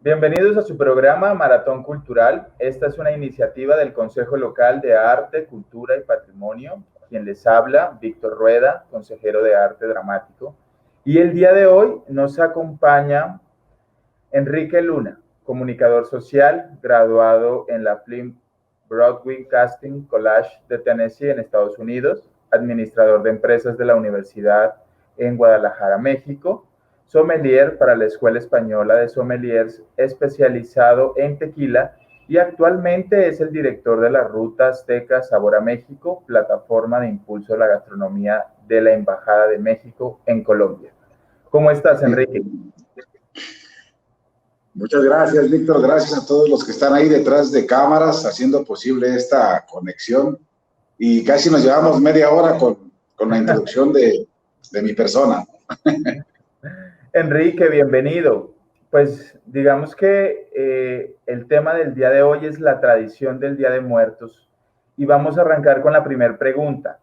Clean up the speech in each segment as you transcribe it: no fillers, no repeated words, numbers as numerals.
Bienvenidos a su programa Maratón Cultural. Esta es una iniciativa del Consejo Local de Arte, Cultura y Patrimonio. Quien les habla, Víctor Rueda, consejero de Arte Dramático. Y el día de hoy nos acompaña Enrique Luna, comunicador social, graduado en la Film Broadcasting College de Tennessee en Estados Unidos, administrador de empresas de la Universidad en Guadalajara, México, sommelier para la Escuela Española de Sommeliers, especializado en tequila, y actualmente es el director de la Ruta Azteca Sabor a México, plataforma de impulso a la gastronomía de la Embajada de México en Colombia. ¿Cómo estás, Enrique? Muchas gracias, Víctor. Gracias a todos los que están ahí detrás de cámaras haciendo posible esta conexión. Y casi nos llevamos media hora con la introducción de mi persona. Enrique, bienvenido. Pues digamos que el tema del día de hoy es la tradición del Día de Muertos y vamos a arrancar con la primera pregunta.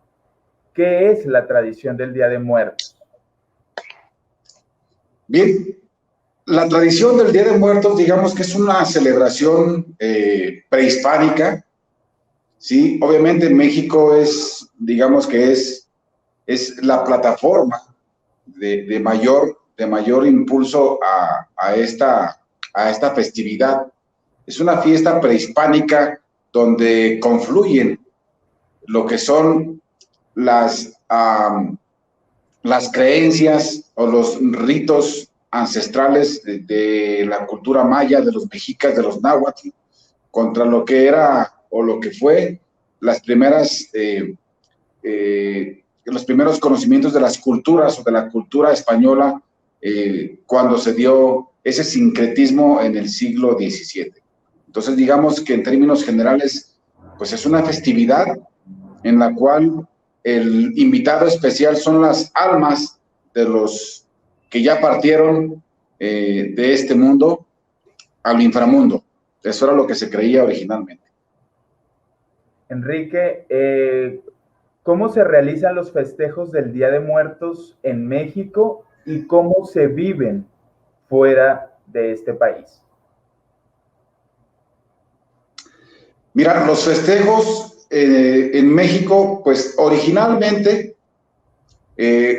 ¿Qué es la tradición del Día de Muertos? Bien, la tradición del Día de Muertos, digamos que es una celebración prehispánica, ¿sí? Obviamente en México digamos que es la plataforma de mayor impulso a esta festividad. Es una fiesta prehispánica donde confluyen lo que son las creencias o los ritos ancestrales de la cultura maya, de los mexicas, de los náhuatl, contra lo que era o lo que fue los primeros conocimientos de las culturas o de la cultura española cuando se dio ese sincretismo en el siglo XVII. Entonces, digamos que en términos generales, pues es una festividad en la cual el invitado especial son las almas de los que ya partieron de este mundo al inframundo. Eso era lo que se creía originalmente. Enrique, ¿cómo se realizan los festejos del Día de Muertos en México y cómo se viven fuera de este país? Mira, los festejos en México, pues originalmente,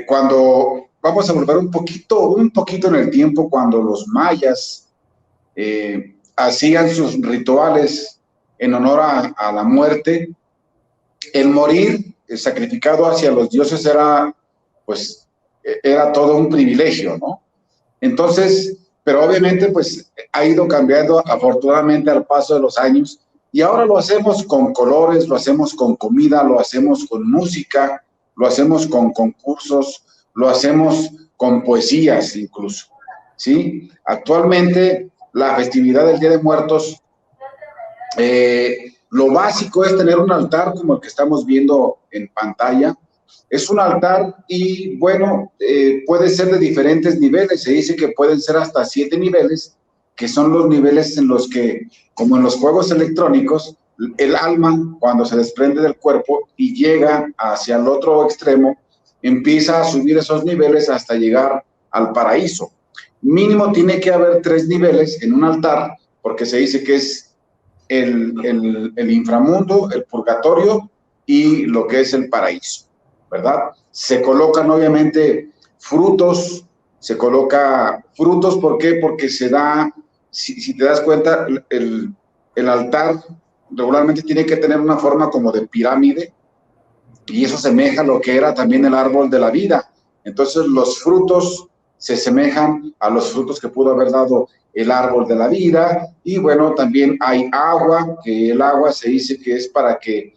cuando vamos a volver un poquito en el tiempo, cuando los mayas hacían sus rituales en honor a la muerte, el morir sacrificado hacia los dioses era todo un privilegio, ¿no? Entonces, pero obviamente pues ha ido cambiando afortunadamente al paso de los años y ahora lo hacemos con colores, lo hacemos con comida, lo hacemos con música, lo hacemos con concursos, lo hacemos con poesías incluso, ¿sí? Actualmente la festividad del Día de Muertos, lo básico es tener un altar como el que estamos viendo en pantalla. Es un altar y, bueno, puede ser de diferentes niveles. Se dice que pueden ser hasta 7 niveles, que son los niveles en los que, como en los juegos electrónicos, el alma, cuando se desprende del cuerpo y llega hacia el otro extremo, empieza a subir esos niveles hasta llegar al paraíso. Mínimo tiene que haber 3 niveles en un altar, porque se dice que es el inframundo, el purgatorio y lo que es el paraíso, ¿verdad? Se colocan obviamente frutos, ¿por qué? Porque se da, si te das cuenta, el altar regularmente tiene que tener una forma como de pirámide y eso semeja a lo que era también el árbol de la vida. Entonces los frutos se semejan a los frutos que pudo haber dado el árbol de la vida, y bueno, también hay agua, que el agua se dice que es para que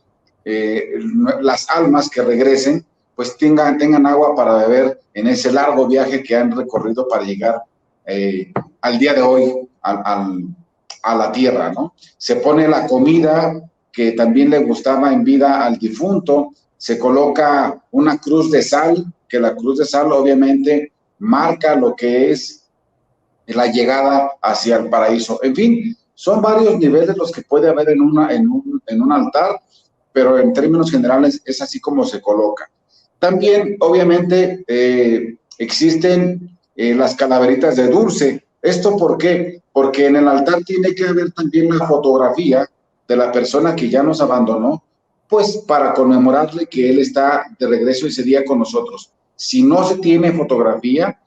las almas que regresen, pues tengan agua para beber en ese largo viaje que han recorrido para llegar al día de hoy a la tierra, ¿no? Se pone la comida que también le gustaba en vida al difunto, se coloca una cruz de sal, que la cruz de sal obviamente marca lo que es la llegada hacia el paraíso. En fin, son varios niveles los que puede haber en un altar, pero en términos generales es así como se coloca. También, obviamente, existen las calaveritas de dulce. ¿Esto por qué? porque en el altar tiene que haber también la fotografía de la persona que ya nos abandonó, pues para conmemorarle que él está de regreso ese día con nosotros. Si no se tiene fotografía,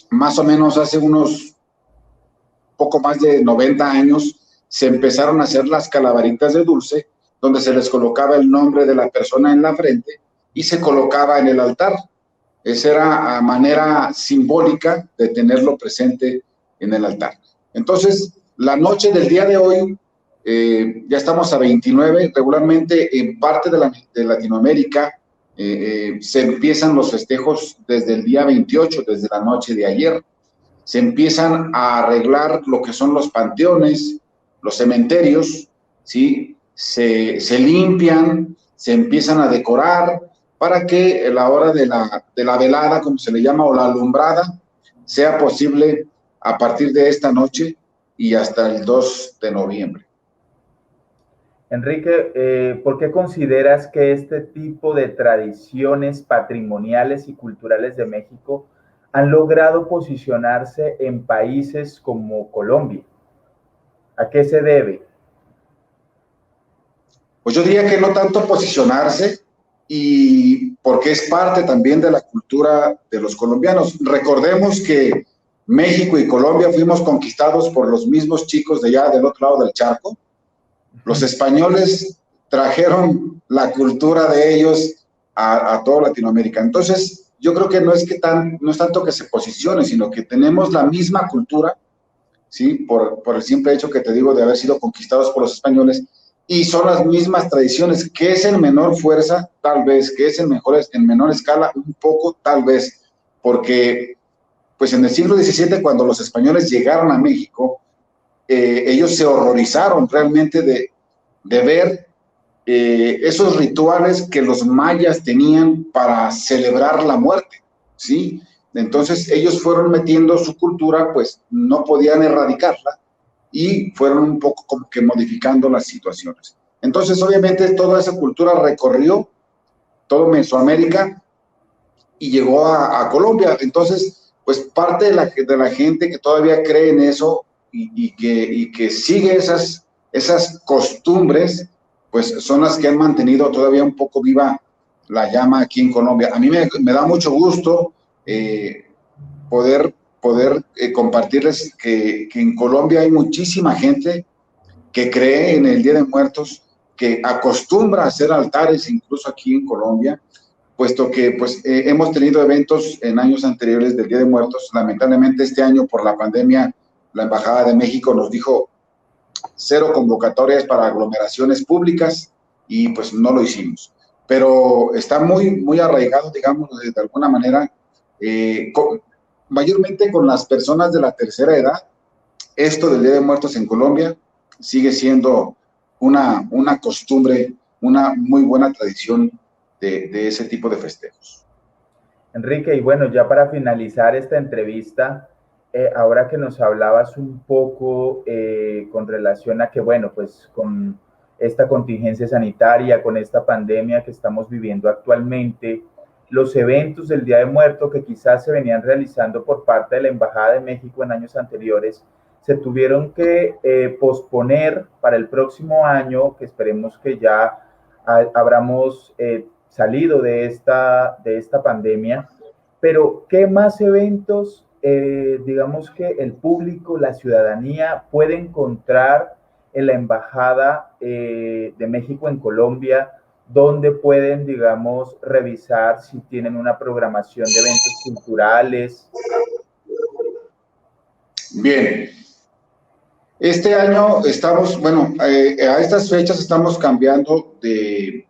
más o menos hace unos poco más de 90 años, se empezaron a hacer las calaveritas de dulce, donde se les colocaba el nombre de la persona en la frente y se colocaba en el altar. Esa era a manera simbólica de tenerlo presente en el altar. Entonces, la noche del día de hoy, ya estamos a 29, regularmente en parte de Latinoamérica se empiezan los festejos desde el día 28, desde la noche de ayer. Se empiezan a arreglar lo que son los panteones, los cementerios, ¿sí? Se limpian, se empiezan a decorar para que a la hora de la velada, como se le llama, o la alumbrada, sea posible a partir de esta noche y hasta el 2 de noviembre. Enrique, ¿por qué consideras que este tipo de tradiciones patrimoniales y culturales de México han logrado posicionarse en países como Colombia? ¿A qué se debe? Pues yo diría que no tanto posicionarse, y porque es parte también de la cultura de los colombianos. Recordemos que México y Colombia fuimos conquistados por los mismos chicos de allá del otro lado del charco. Los españoles trajeron la cultura de ellos a toda Latinoamérica. Entonces, yo creo que no es tanto que se posicione, sino que tenemos la misma cultura, ¿sí? Por el simple hecho que te digo de haber sido conquistados por los españoles, y son las mismas tradiciones, que es en menor fuerza, tal vez, que es en menor escala, un poco, tal vez, porque pues en el siglo XVII, cuando los españoles llegaron a México, ellos se horrorizaron realmente de ver esos rituales que los mayas tenían para celebrar la muerte, ¿sí? Entonces ellos fueron metiendo su cultura, pues no podían erradicarla, y fueron un poco como que modificando las situaciones. Entonces, obviamente, toda esa cultura recorrió todo Mesoamérica y llegó a Colombia. Entonces, pues parte de la gente que todavía cree en eso y que sigue esas costumbres, pues son las que han mantenido todavía un poco viva la llama aquí en Colombia. A mí me da mucho gusto poder compartirles que en Colombia hay muchísima gente que cree en el Día de Muertos, que acostumbra a hacer altares incluso aquí en Colombia, puesto que pues, hemos tenido eventos en años anteriores del Día de Muertos. Lamentablemente este año por la pandemia la Embajada de México nos dijo 0 convocatorias para aglomeraciones públicas y pues no lo hicimos. Pero está muy arraigado, digamos, de alguna manera, mayormente con las personas de la tercera edad. Esto del Día de Muertos en Colombia sigue siendo una costumbre, una muy buena tradición de ese tipo de festejos. Enrique, y bueno, ya para finalizar esta entrevista, ahora que nos hablabas un poco con relación a que, bueno, pues con esta contingencia sanitaria, con esta pandemia que estamos viviendo actualmente, los eventos del Día de Muertos que quizás se venían realizando por parte de la Embajada de México en años anteriores, se tuvieron que posponer para el próximo año, que esperemos que ya habramos salido de esta pandemia. Pero, ¿qué más eventos, digamos que el público, la ciudadanía puede encontrar en la Embajada de México en Colombia, donde pueden, digamos, revisar si tienen una programación de eventos culturales? Bien. Este año estamos, bueno, a estas fechas estamos cambiando de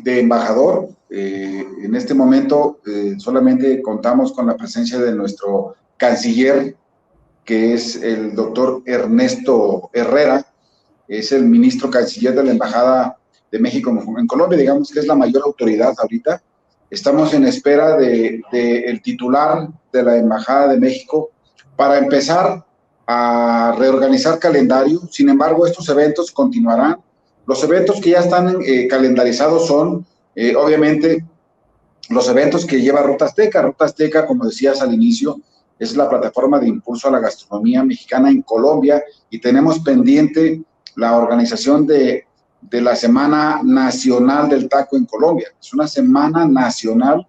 embajador. En este momento solamente contamos con la presencia de nuestro canciller, que es el doctor Ernesto Herrera. Es el ministro canciller de la Embajada de México en Colombia, digamos que es la mayor autoridad ahorita. Estamos en espera el titular de la Embajada de México para empezar a reorganizar calendario. Sin embargo, estos eventos continuarán. Los eventos que ya están calendarizados son, obviamente, los eventos que lleva Ruta Azteca. Ruta Azteca, como decías al inicio, es la plataforma de impulso a la gastronomía mexicana en Colombia, y tenemos pendiente la organización de la Semana Nacional del Taco en Colombia. Es una semana nacional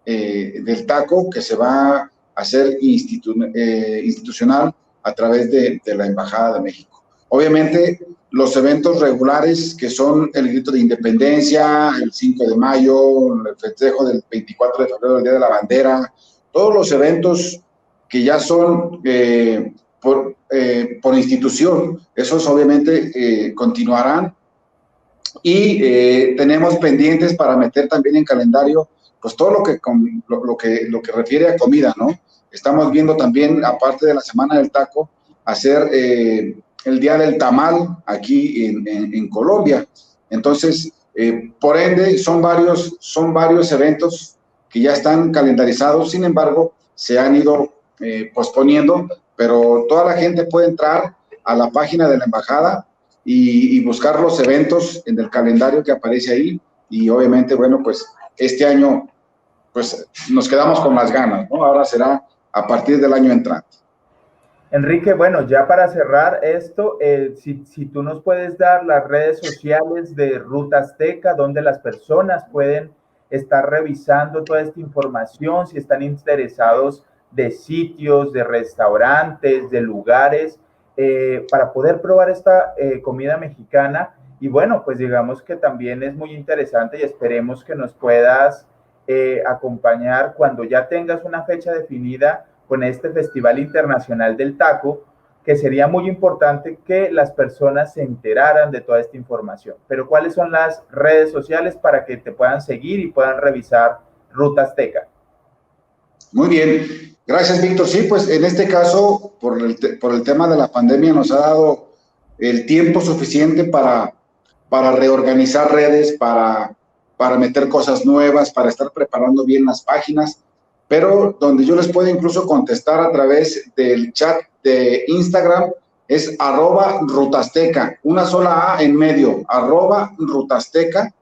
del taco que se va a hacer institucional a través de la Embajada de México. Obviamente, los eventos regulares, que son el Grito de Independencia, el 5 de mayo, el festejo del 24 de febrero, el Día de la Bandera, todos los eventos que ya son por institución, esos obviamente continuarán, y tenemos pendientes para meter también en calendario pues todo lo que refiere a comida, ¿no? Estamos viendo también, aparte de la Semana del Taco, hacer el Día del Tamal aquí en Colombia. Entonces, por ende, son varios eventos que ya están calendarizados, sin embargo, se han ido posponiendo, pero toda la gente puede entrar a la página de la embajada y buscar los eventos en el calendario que aparece ahí, y obviamente, bueno, pues este año pues nos quedamos con las ganas, ¿no? Ahora será a partir del año entrante. Enrique, bueno, ya para cerrar esto, si tú nos puedes dar las redes sociales de Ruta Azteca, donde las personas pueden estar revisando toda esta información, si están interesados de sitios, de restaurantes, de lugares, para poder probar esta comida mexicana. Y bueno, pues digamos que también es muy interesante y esperemos que nos puedas acompañar cuando ya tengas una fecha definida con este Festival Internacional del Taco, que sería muy importante que las personas se enteraran de toda esta información. Pero ¿cuáles son las redes sociales para que te puedan seguir y puedan revisar Ruta Azteca? Muy bien, gracias, Víctor. Sí, pues en este caso, por el tema de la pandemia, nos ha dado el tiempo suficiente para reorganizar redes, para meter cosas nuevas, para estar preparando bien las páginas, pero donde yo les puedo incluso contestar a través del chat de Instagram es @rutaazteca, una sola A en medio, @rutaazteca,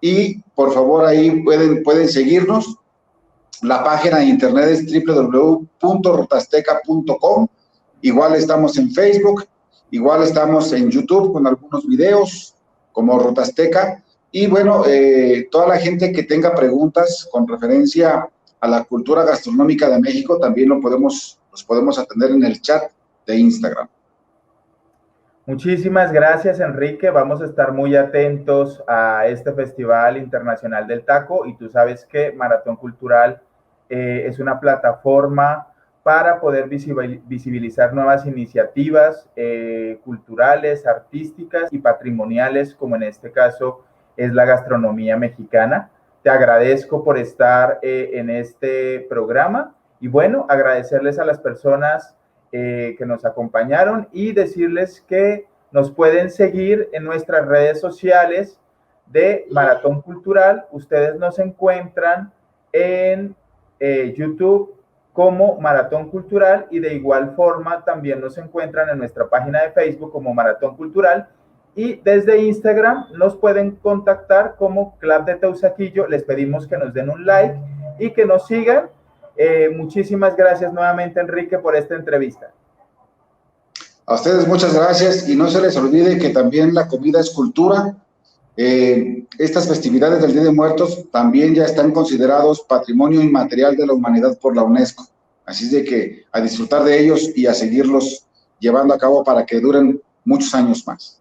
y por favor ahí pueden seguirnos. La página de internet es www.rutaazteca.com. Igual estamos en Facebook, igual estamos en YouTube con algunos videos como Ruta Azteca. Y bueno, toda la gente que tenga preguntas con referencia a la cultura gastronómica de México, también los podemos atender en el chat de Instagram. Muchísimas gracias, Enrique. Vamos a estar muy atentos a este Festival Internacional del Taco, y tú sabes que Maratón Cultural es una plataforma para poder visibilizar nuevas iniciativas culturales, artísticas y patrimoniales, como en este caso es la gastronomía mexicana. Te agradezco por estar en este programa, y bueno, agradecerles a las personas que nos acompañaron y decirles que nos pueden seguir en nuestras redes sociales de Maratón Cultural. Ustedes nos encuentran en YouTube como Maratón Cultural, y de igual forma también nos encuentran en nuestra página de Facebook como Maratón Cultural, y desde Instagram nos pueden contactar como Club de Teusaquillo. Les pedimos que nos den un like y que nos sigan. Muchísimas gracias nuevamente, Enrique, por esta entrevista. A ustedes muchas gracias, y no se les olvide que también la comida es cultura. Estas festividades del Día de Muertos también ya están considerados Patrimonio Inmaterial de la Humanidad por la UNESCO. Así es de que a disfrutar de ellos y a seguirlos llevando a cabo para que duren muchos años más.